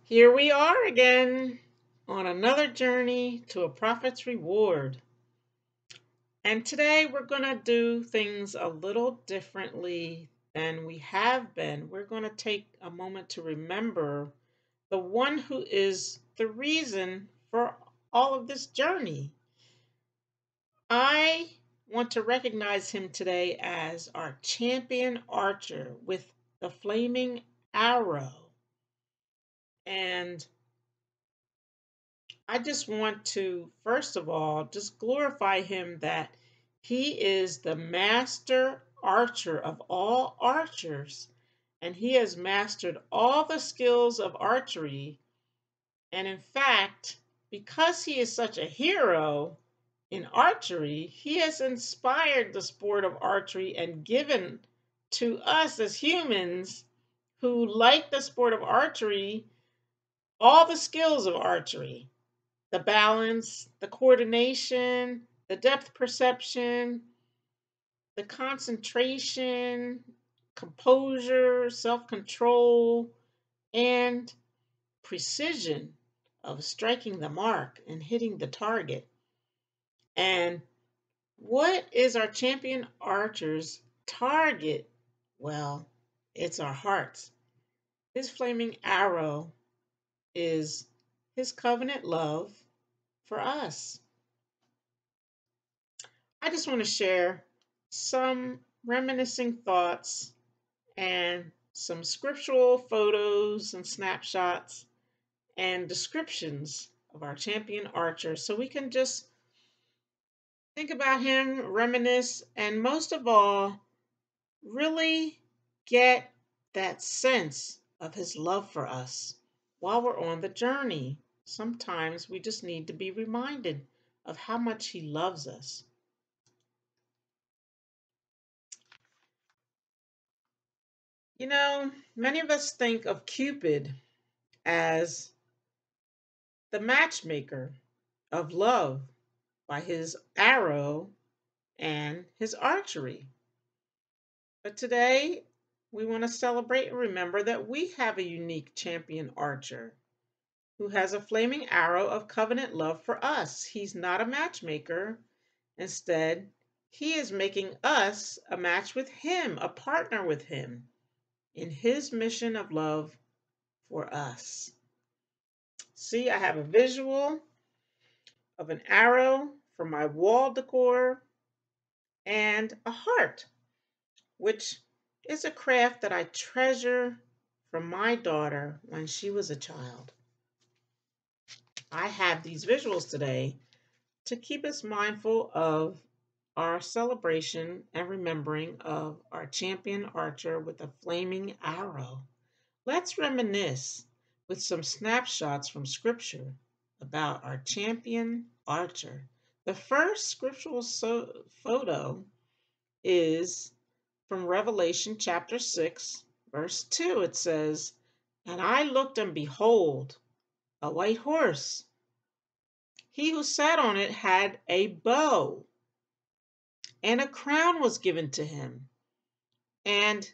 Here we are again on another journey to a prophet's reward. And today we're going to do things a little differently than we have been. We're going to take a moment to remember the one who is the reason for all of this journey. I want to recognize him today as our champion archer with the flaming arrow. And I just want to, first of all, just glorify him that he is the master archer of all archers, and he has mastered all the skills of archery. And in fact, because he is such a hero in archery, he has inspired the sport of archery and given to us as humans who like the sport of archery all the skills of archery: the balance, the coordination, the depth perception, the concentration, composure, self control, and precision of striking the mark and hitting the target. And what is our champion archer's target? Well, it's our hearts. His flaming arrow is his covenant love for us. I just want to share some reminiscing thoughts and some scriptural photos and snapshots and descriptions of our champion archer so we can just think about him, reminisce, and most of all, really get that sense of his love for us while we're on the journey. Sometimes we just need to be reminded of how much he loves us. Many of us think of Cupid as the matchmaker of love by his arrow and his archery. But today, we want to celebrate and remember that we have a unique champion archer who has a flaming arrow of covenant love for us. He's not a matchmaker. Instead, he is making us a match with him, a partner with him in his mission of love for us. See, I have a visual of an arrow for my wall decor and a heart, which is a craft that I treasure from my daughter when she was a child. I have these visuals today to keep us mindful of our celebration and remembering of our champion archer with a flaming arrow. Let's reminisce with some snapshots from Scripture about our champion archer. The first scriptural photo is from Revelation chapter 6, verse 2. It says, "And I looked, and behold, a white horse. He who sat on it had a bow, and a crown was given to him. And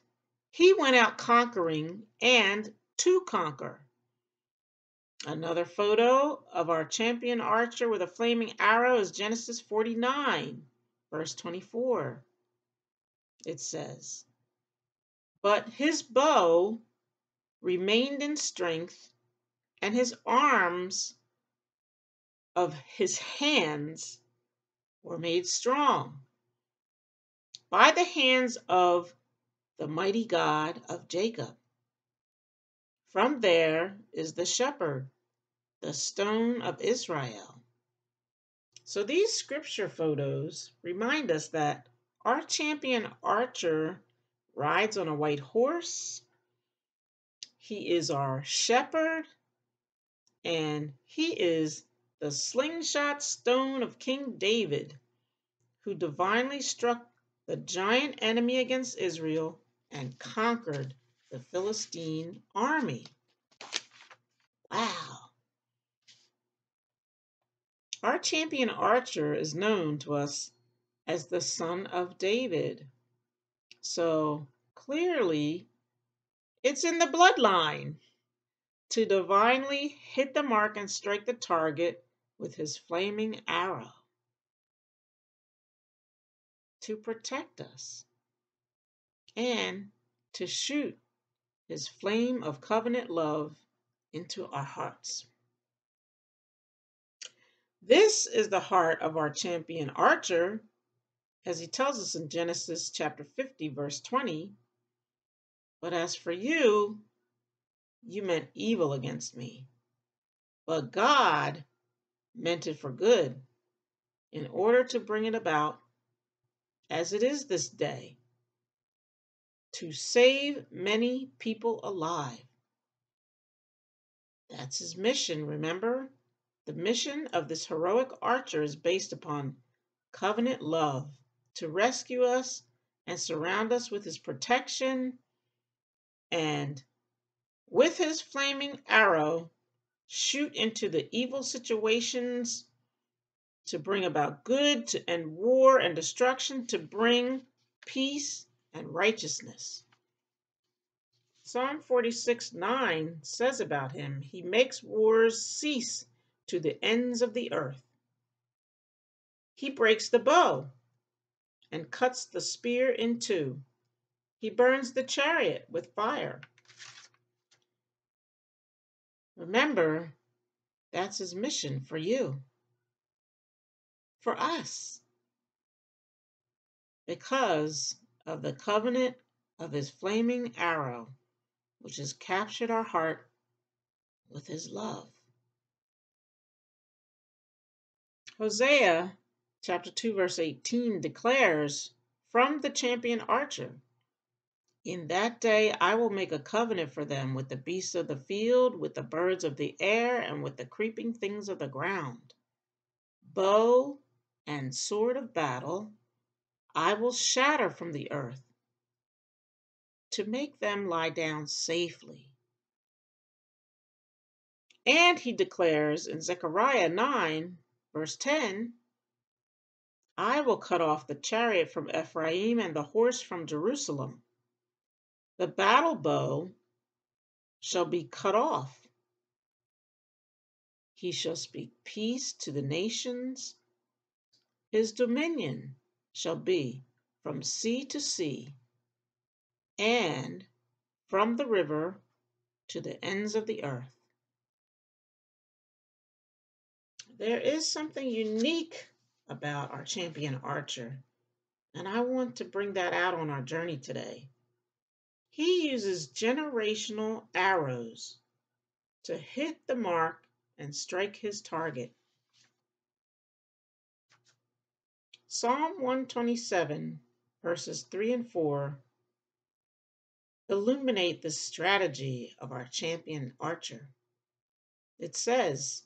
he went out conquering and to conquer." Another photo of our champion archer with a flaming arrow is Genesis 49, verse 24. It says, "But his bow remained in strength, and his arms of his hands were made strong by the hands of the mighty God of Jacob. From there is the shepherd, the stone of Israel." So these scripture photos remind us that our champion archer rides on a white horse. He is our shepherd, and he is the slingshot stone of King David, who divinely struck the giant enemy against Israel and conquered the Philistine army. Wow. Our champion archer is known to us as the son of David. So clearly, it's in the bloodline to divinely hit the mark and strike the target with his flaming arrow, to protect us, and to shoot his flame of covenant love into our hearts. This is the heart of our champion archer, as he tells us in Genesis chapter 50, verse 20. But as for you, you meant evil against me, but God meant it for good, in order to bring it about, as it is this day, to save many people alive. That's his mission, remember? The mission of this heroic archer is based upon covenant love, to rescue us and surround us with his protection, and with his flaming arrow, shoot into the evil situations to bring about good, to end war and destruction, to bring peace and righteousness. Psalm 46:9 says about him, he makes wars cease to the ends of the earth. He breaks the bow and cuts the spear in two. He burns the chariot with fire. Remember, that's his mission for you, for us, because of the covenant of his flaming arrow, which has captured our heart with his love. Hosea chapter 2 verse 18 declares from the champion archer, in that day I will make a covenant for them with the beasts of the field, with the birds of the air, and with the creeping things of the ground. Bow and sword of battle I will shatter from the earth, to make them lie down safely. And he declares in Zechariah 9, verse 10, I will cut off the chariot from Ephraim and the horse from Jerusalem. The battle bow shall be cut off. He shall speak peace to the nations. His dominion shall be from sea to sea, and from the river to the ends of the earth. There is something unique about our champion archer, and I want to bring that out on our journey today. He uses generational arrows to hit the mark and strike his target. Psalm 127, verses 3 and 4, illuminate the strategy of our champion archer. It says,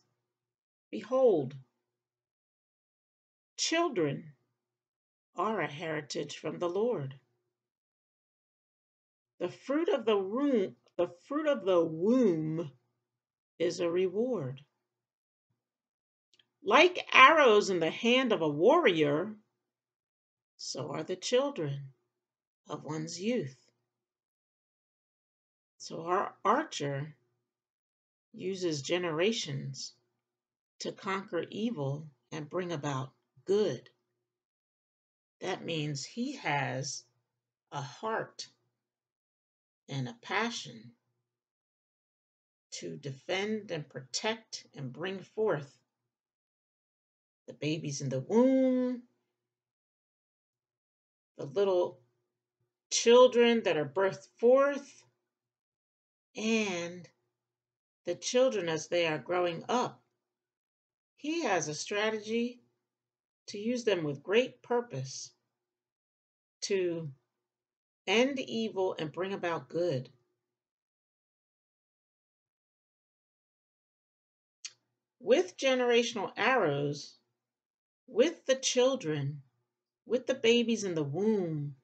behold, children are a heritage from the Lord. The fruit of the womb is a reward. Like arrows in the hand of a warrior, so are the children of one's youth. So our archer uses generations to conquer evil and bring about good. That means he has a heart and a passion to defend and protect and bring forth the babies in the womb, the little children that are birthed forth, and the children as they are growing up. He has a strategy to use them with great purpose to end evil and bring about good. With generational arrows, with the children, with the babies in the womb,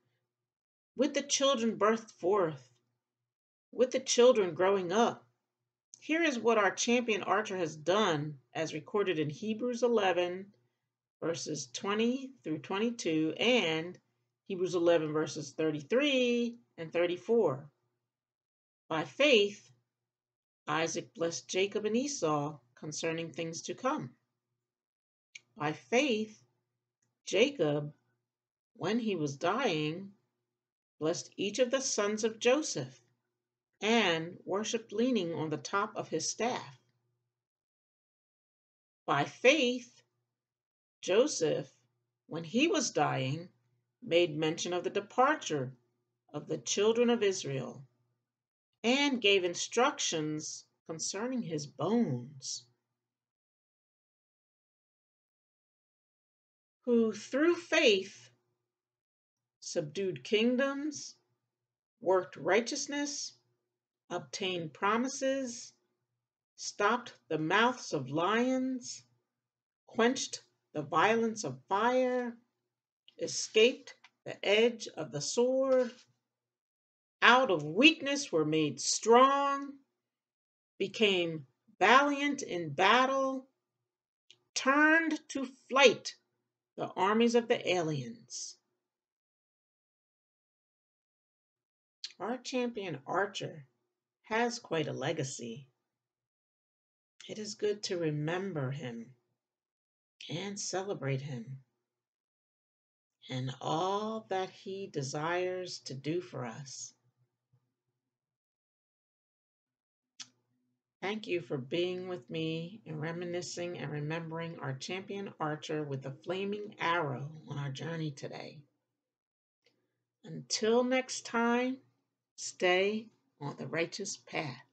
with the children birthed forth, with the children growing up. Here is what our champion archer has done as recorded in Hebrews 11, verses 20 through 22, and Hebrews 11, verses 33 and 34. By faith, Isaac blessed Jacob and Esau concerning things to come. By faith, Jacob, when he was dying, blessed each of the sons of Joseph and worshiped leaning on the top of his staff. By faith, Joseph, when he was dying, made mention of the departure of the children of Israel and gave instructions concerning his bones, who through faith subdued kingdoms, worked righteousness, obtained promises, stopped the mouths of lions, quenched the violence of fire, escaped the edge of the sword, out of weakness were made strong, became valiant in battle, turned to flight the armies of the aliens. Our champion Archer has quite a legacy. It is good to remember him and celebrate him and all that he desires to do for us. Thank you for being with me and reminiscing and remembering our champion Archer with the flaming arrow on our journey today. Until next time, stay on the righteous path.